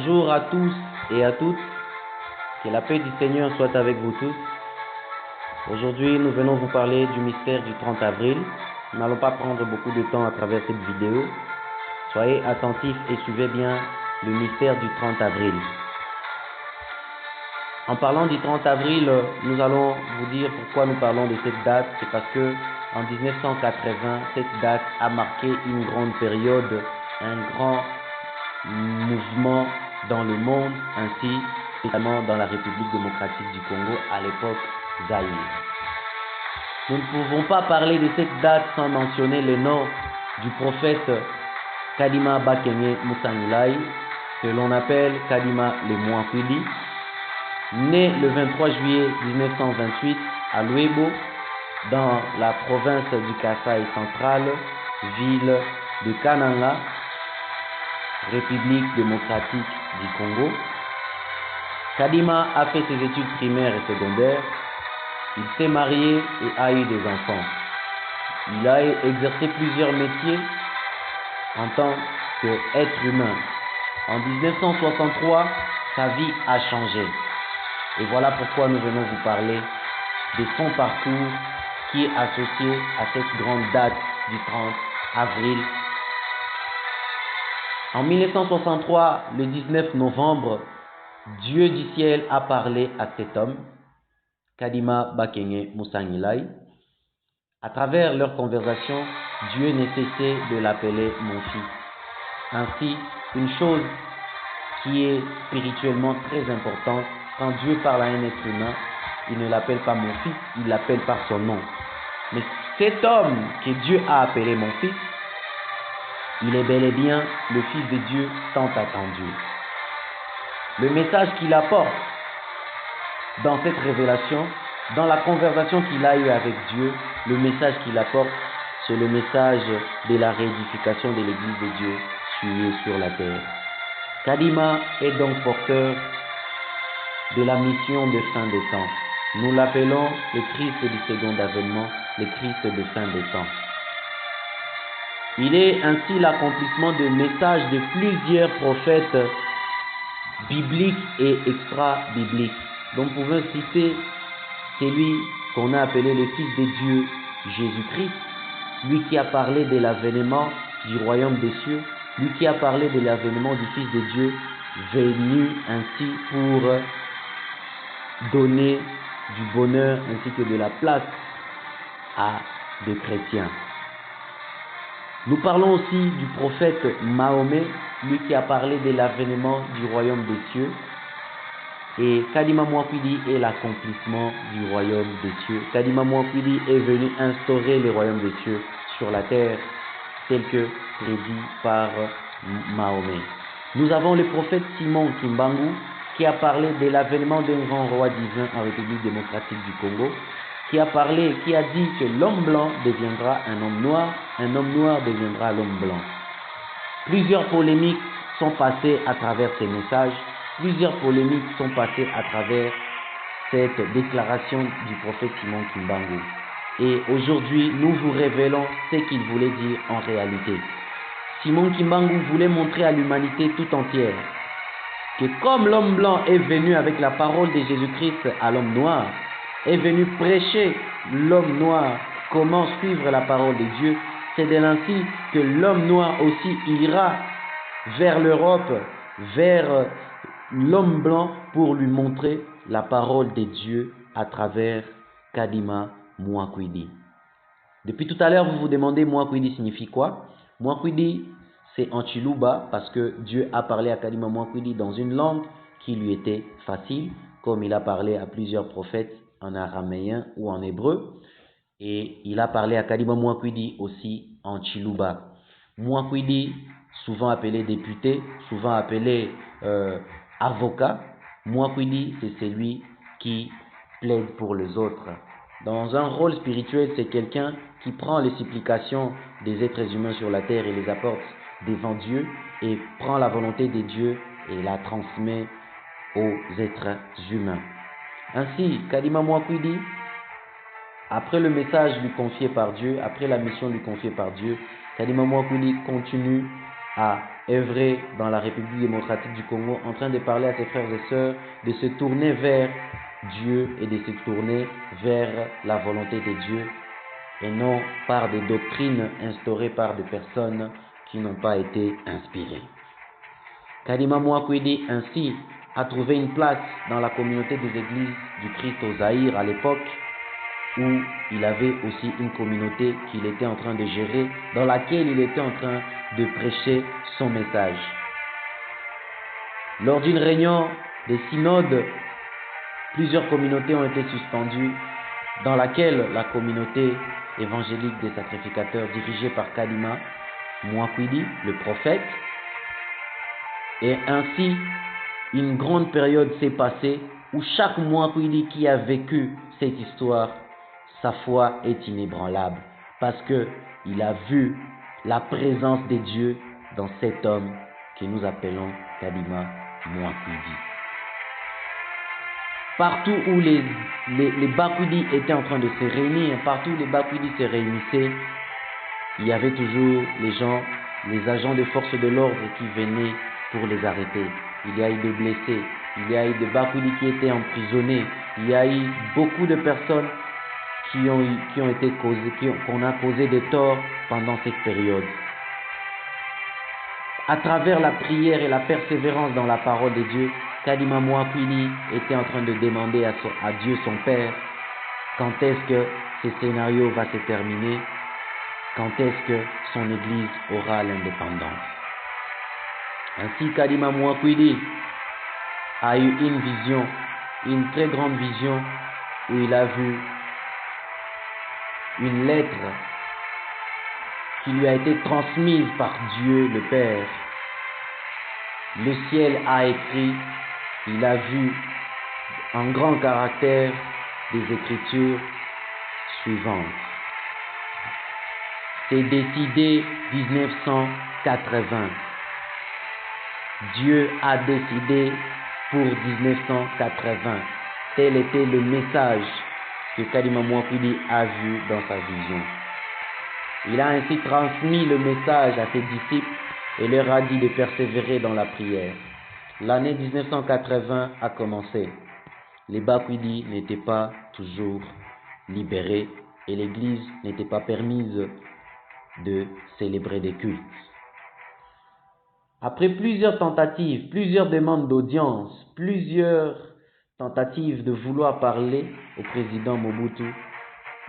Bonjour à tous et à toutes, que la paix du Seigneur soit avec vous tous. Aujourd'hui, nous venons vous parler du mystère du 30 avril. Nous n'allons pas prendre beaucoup de temps à travers cette vidéo. Soyez attentifs et suivez bien le mystère du 30 avril. En parlant du 30 avril, nous allons vous dire pourquoi nous parlons de cette date. C'est parce que en 1980, cette date a marqué une grande période, un grand mouvement dans le monde, ainsi spécialement dans la République démocratique du Congo, à l'époque Zaïre. Nous ne pouvons pas parler de cette date sans mentionner le nom du prophète Kadima Bakenye Musangilai, que l'on appelle Kadima le Mouakwidi, né le 23 juillet 1928 à Luebo, dans la province du Kasai central, ville de Kananga, République démocratique du Congo. Kadima a fait ses études primaires et secondaires. Il s'est marié et a eu des enfants. Il a exercé plusieurs métiers en tant qu'être humain. En 1963, sa vie a changé. Et voilà pourquoi nous venons vous parler de son parcours qui est associé à cette grande date du 30 avril. En 1963, le 19 novembre, Dieu du ciel a parlé à cet homme, Kadima Bakenye Musangilai. À travers leur conversation, Dieu ne cessait de l'appeler mon fils. Ainsi, une chose qui est spirituellement très importante, quand Dieu parle à un être humain, il ne l'appelle pas mon fils, il l'appelle par son nom. Mais cet homme que Dieu a appelé mon fils, il est bel et bien le Fils de Dieu tant attendu. Le message qu'il apporte dans cette révélation, dans la conversation qu'il a eue avec Dieu, le message qu'il apporte, c'est le message de la réédification de l'Église de Dieu sur la terre. Kadima est donc porteur de la mission de fin des temps. Nous l'appelons le Christ du second avènement, le Christ de fin des temps. Il est ainsi l'accomplissement de messages de plusieurs prophètes bibliques et extra-bibliques. Donc, nous pouvons citer celui qu'on a appelé le Fils de Dieu, Jésus-Christ, lui qui a parlé de l'avènement du royaume des cieux, lui qui a parlé de l'avènement du Fils de Dieu, venu ainsi pour donner du bonheur ainsi que de la place à des chrétiens. Nous parlons aussi du prophète Mahomet, lui qui a parlé de l'avènement du royaume des cieux. Et Kadima Mouakwidi est l'accomplissement du royaume des cieux. Kadima Mouakwidi est venu instaurer le royaume des cieux sur la terre, tel que prédit par Mahomet. Nous avons le prophète Simon Kimbangu, qui a parlé de l'avènement d'un grand roi divin en République démocratique du Congo, qui a dit que l'homme blanc deviendra un homme noir deviendra l'homme blanc. Plusieurs polémiques sont passées à travers ces messages, plusieurs polémiques sont passées à travers cette déclaration du prophète Simon Kimbangu. Et aujourd'hui, nous vous révélons ce qu'il voulait dire en réalité. Simon Kimbangu voulait montrer à l'humanité tout entière que comme l'homme blanc est venu avec la parole de Jésus-Christ à l'homme noir, est venu prêcher l'homme noir comment suivre la parole de Dieu, c'est de ainsi que l'homme noir aussi ira vers l'Europe, vers l'homme blanc pour lui montrer la parole de Dieu à travers Kadima Mouakwidi. Depuis tout à l'heure, vous vous demandez Mouakwidi signifie quoi? Mouakwidi, c'est en Chiluba parce que Dieu a parlé à Kadima Mouakwidi dans une langue qui lui était facile, comme il a parlé à plusieurs prophètes en araméen ou en hébreu. Et il a parlé à Kadima Mouakwidi aussi en Chiluba. Mouakwidi, souvent appelé député, souvent appelé avocat. Mouakwidi, c'est celui qui plaide pour les autres. Dans un rôle spirituel, c'est quelqu'un qui prend les supplications des êtres humains sur la terre et les apporte devant Dieu et prend la volonté de Dieu et la transmet aux êtres humains. Ainsi, Kadima Mouakwidi, après le message lui confié par Dieu, après la mission lui confiée par Dieu, Kadima Mouakwidi continue à œuvrer dans la République démocratique du Congo, en train de parler à ses frères et sœurs de se tourner vers Dieu et de se tourner vers la volonté de Dieu et non par des doctrines instaurées par des personnes qui n'ont pas été inspirées. Kadima Mwakwidi ainsi a trouvé une place dans la communauté des églises du Christ au Zaïre à l'époque où il avait aussi une communauté qu'il était en train de gérer, dans laquelle il était en train de prêcher son message. Lors d'une réunion des synodes, plusieurs communautés ont été suspendues, dans laquelle la communauté évangélique des sacrificateurs dirigée par Kadima Mwakwidi, le prophète, et ainsi une grande période s'est passée où chaque Mwakwidi qui a vécu cette histoire, sa foi est inébranlable parce que il a vu la présence de Dieu dans cet homme que nous appelons Kadima Mwakwidi. Partout où les Bakwidi étaient en train de se réunir, partout où les Bakwidi se réunissaient, il y avait toujours les gens, les agents de force de l'ordre qui venaient pour les arrêter. Il y a eu des blessés, il y a eu des Bakwidi qui étaient emprisonnés, il y a eu beaucoup de personnes qu'on a causé des torts pendant cette période. À travers la prière et la persévérance dans la parole de Dieu, Kadima Mwakwidi était en train de demander à Dieu son Père quand est-ce que ce scénario va se terminer, quand est-ce que son Église aura l'indépendance. Ainsi, Kadima Mwakwidi a eu une vision, une très grande vision, où il a vu une lettre qui lui a été transmise par Dieu le Père. Le ciel a écrit, il a vu en grand caractère des écritures suivantes. C'est décidé 1980. Dieu a décidé pour 1980. Tel était le message que Kadima Mwakwidi a vu dans sa vision. Il a ainsi transmis le message à ses disciples et leur a dit de persévérer dans la prière. L'année 1980 a commencé. Les Bakwidi n'étaient pas toujours libérés et l'église n'était pas permise de célébrer des cultes. Après plusieurs tentatives, plusieurs demandes d'audience, plusieurs tentatives de vouloir parler au président Mobutu,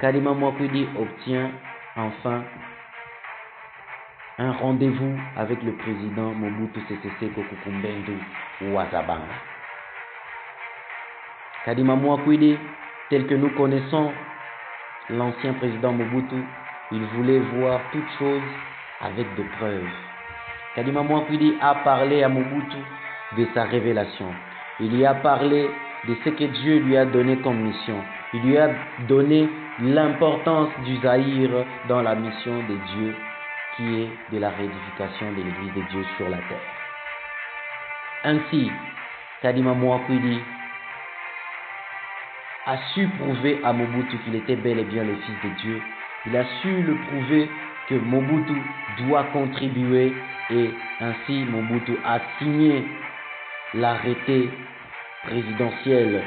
Kadima Mwakwidi obtient enfin un rendez-vous avec le président Mobutu Sese Seko Kukumbendu Wazabanga. Kadima Mwakwidi, tel que nous connaissons l'ancien président Mobutu, il voulait voir toutes choses avec des preuves. Kadima Mwakwidi a parlé à Mobutu de sa révélation. Il lui a parlé de ce que Dieu lui a donné comme mission. Il lui a donné l'importance du Zaïre dans la mission de Dieu, qui est de la réédification de l'Église de Dieu sur la terre. Ainsi, Kadima Mwakwidi a su prouver à Mobutu qu'il était bel et bien le Fils de Dieu. Il a su le prouver que Mobutu doit contribuer et ainsi Mobutu a signé l'arrêté présidentiel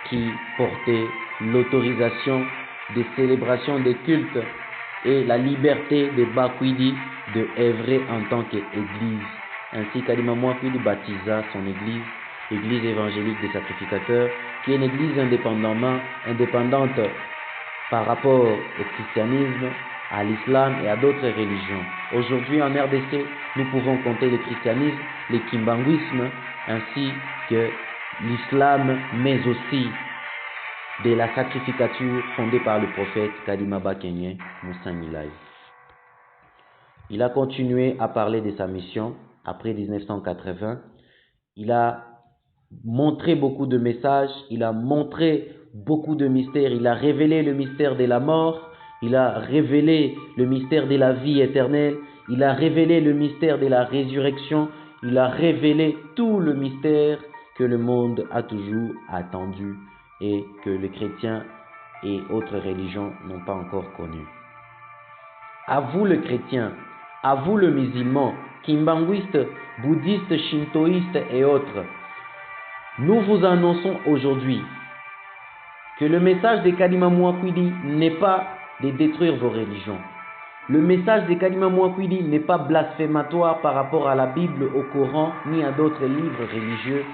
qui portait l'autorisation des célébrations des cultes et la liberté des Bakwidi de œuvrer en tant qu'église. Ainsi, Kadima Mwakwidi baptisa son église, l'église évangélique des sacrificateurs, qui est une église indépendante par rapport au christianisme, à l'islam et à d'autres religions. Aujourd'hui, en RDC, nous pouvons compter le christianisme, le kimbanguisme, ainsi que l'islam, mais aussi de la sacrificature fondée par le prophète Kadima Bakenye Moussa Milai. Il a continué à parler de sa mission après 1980. Il a montré beaucoup de messages, il a montré beaucoup de mystères, il a révélé le mystère de la mort, il a révélé le mystère de la vie éternelle, il a révélé le mystère de la résurrection, il a révélé tout le mystère que le monde a toujours attendu et que les chrétiens et autres religions n'ont pas encore connu. À vous, le chrétien, à vous le musulman, kimbanguiste, bouddhiste, shintoïste et autres, nous vous annonçons aujourd'hui que le message des Kadima Mouakwidi n'est pas de détruire vos religions. Le message des Kadima Mouakwidi n'est pas blasphématoire par rapport à la Bible, au Coran, ni à d'autres livres religieux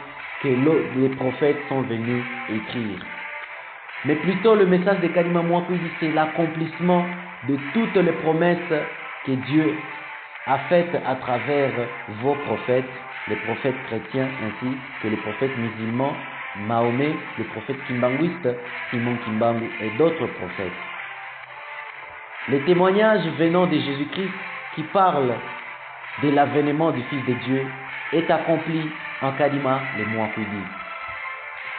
que les prophètes sont venus écrire. Mais plutôt le message des Kadima Mouakwidi, c'est l'accomplissement de toutes les promesses que Dieu a faites à travers vos prophètes, les prophètes chrétiens ainsi que les prophètes musulmans, Mahomet, le prophète kimbanguiste, Simon Kimbangu et d'autres prophètes. Les témoignages venant de Jésus-Christ qui parlent de l'avènement du Fils de Dieu est accompli en Kadima les Mouakwidi.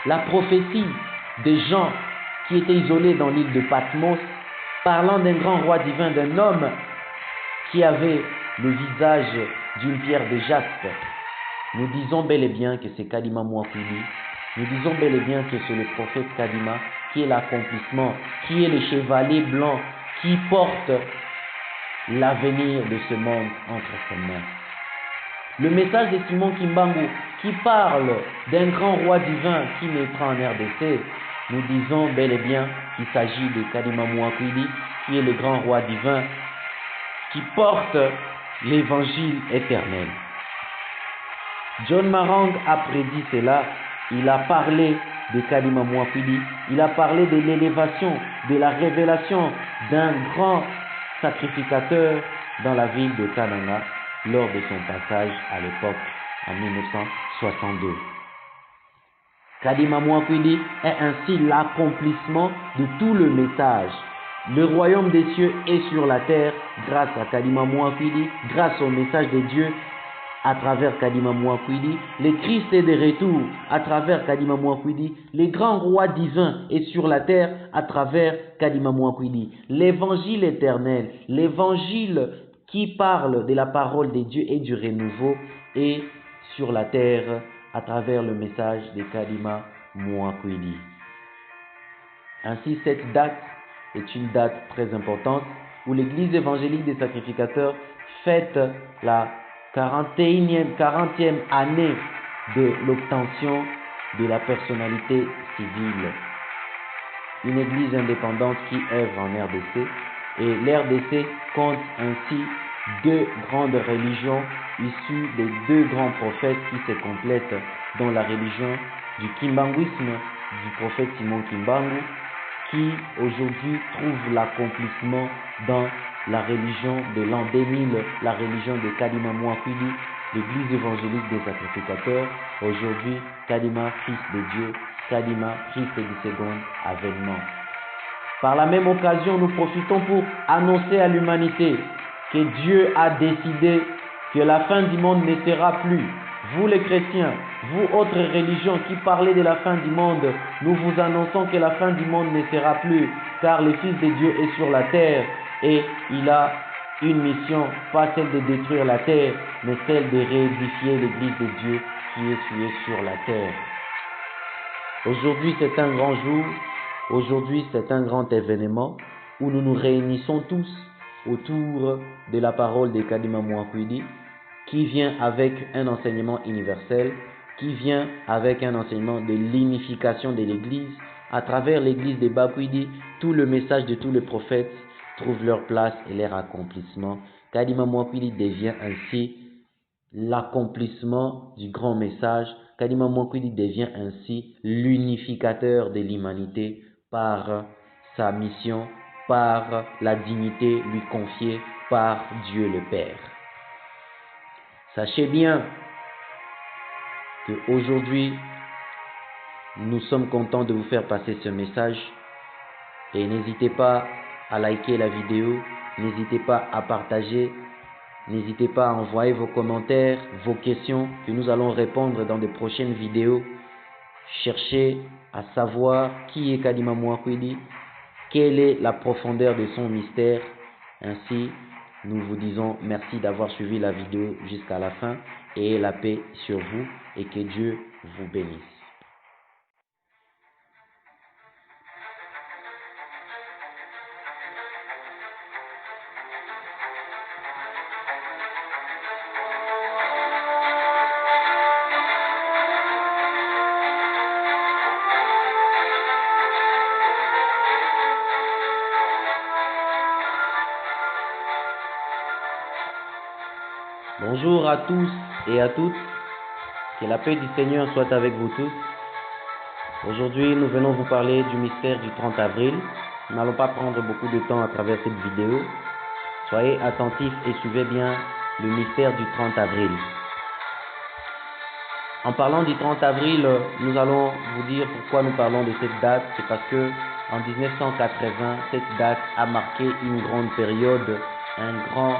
La prophétie des gens qui étaient isolés dans l'île de Patmos, parlant d'un grand roi divin, d'un homme qui avait le visage d'une pierre de jaspe, nous disons bel et bien que c'est Kadima Mouakwidi. Nous disons bel et bien que c'est le prophète Kadima qui est l'accomplissement, qui est le chevalier blanc, qui porte l'avenir de ce monde entre ses mains. Le message de Simon Kimbangu qui parle d'un grand roi divin qui naîtra en RDC, nous disons bel et bien qu'il s'agit de Kadima Mouakwidi qui est le grand roi divin qui porte l'évangile éternel. John Marang a prédit cela, il a parlé de Kadima Mouakwidi, il a parlé de l'élévation, de la révélation d'un grand sacrificateur dans la ville de Kananga lors de son passage à l'époque en 1962. Kadima Mouakwidi est ainsi l'accomplissement de tout le message. Le royaume des cieux est sur la terre grâce à Kadima Mouakwidi, grâce au message de Dieu à travers Kadima Mouakwidi. Le Christ est de retour à travers Kadima Mouakwidi. Le grand roi divin est sur la terre à travers Kadima Mouakwidi. L'évangile éternel, l'évangile qui parle de la parole de Dieu et du renouveau est sur la terre à travers le message de Kadima Mouakwidi. Ainsi, cette date est une date très importante où l'Église évangélique des sacrificateurs fête la 40e année de l'obtention de la personnalité civile. Une église indépendante qui œuvre en RDC, et l'RDC compte ainsi deux grandes religions issues des deux grands prophètes qui se complètent dans la religion du kimbanguisme du prophète Simon Kimbangu, qui aujourd'hui trouve l'accomplissement dans la religion de l'an 2000, la religion de Kadima Mouakwidi, l'église évangélique des sacrificateurs, aujourd'hui Kadima, fils de Dieu, Kadima, Christ du second avènement. Par la même occasion, nous profitons pour annoncer à l'humanité que Dieu a décidé que la fin du monde ne sera plus. Vous les chrétiens, vous autres religions qui parlez de la fin du monde, nous vous annonçons que la fin du monde ne sera plus, car le Fils de Dieu est sur la terre et il a une mission, pas celle de détruire la terre, mais celle de réédifier l'église de Dieu qui est sur la terre. Aujourd'hui, c'est un grand jour, aujourd'hui, c'est un grand événement où nous nous réunissons tous autour de la parole de Kadima Mouakwidi, qui vient avec un enseignement universel, qui vient avec un enseignement de l'unification de l'Église. À travers l'Église de Bakwidi, tout le message de tous les prophètes trouve leur place et leur accomplissement. Kadima Mouakwidi devient ainsi l'accomplissement du grand message. Kadima Mouakwidi devient ainsi l'unificateur de l'humanité par sa mission, par la dignité lui confiée par Dieu le Père. Sachez bien qu'aujourd'hui, nous sommes contents de vous faire passer ce message et n'hésitez pas à liker la vidéo, n'hésitez pas à partager, n'hésitez pas à envoyer vos commentaires, vos questions que nous allons répondre dans de prochaines vidéos. Cherchez à savoir qui est Kadima Mouakwidi, quelle est la profondeur de son mystère. Ainsi, nous vous disons merci d'avoir suivi la vidéo jusqu'à la fin et la paix sur vous et que Dieu vous bénisse. Bonjour à tous et à toutes. Que la paix du Seigneur soit avec vous tous. Aujourd'hui, nous venons vous parler du mystère du 30 avril. Nous n'allons pas prendre beaucoup de temps à travers cette vidéo. Soyez attentifs et suivez bien le mystère du 30 avril. En parlant du 30 avril, nous allons vous dire pourquoi nous parlons de cette date. C'est parce que en 1980, cette date a marqué une grande période, un grand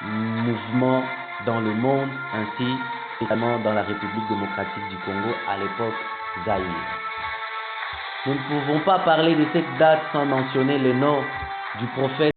mouvement dans le monde, ainsi notamment dans la République démocratique du Congo, à l'époque Zaïre. Nous ne pouvons pas parler de cette date sans mentionner le nom du prophète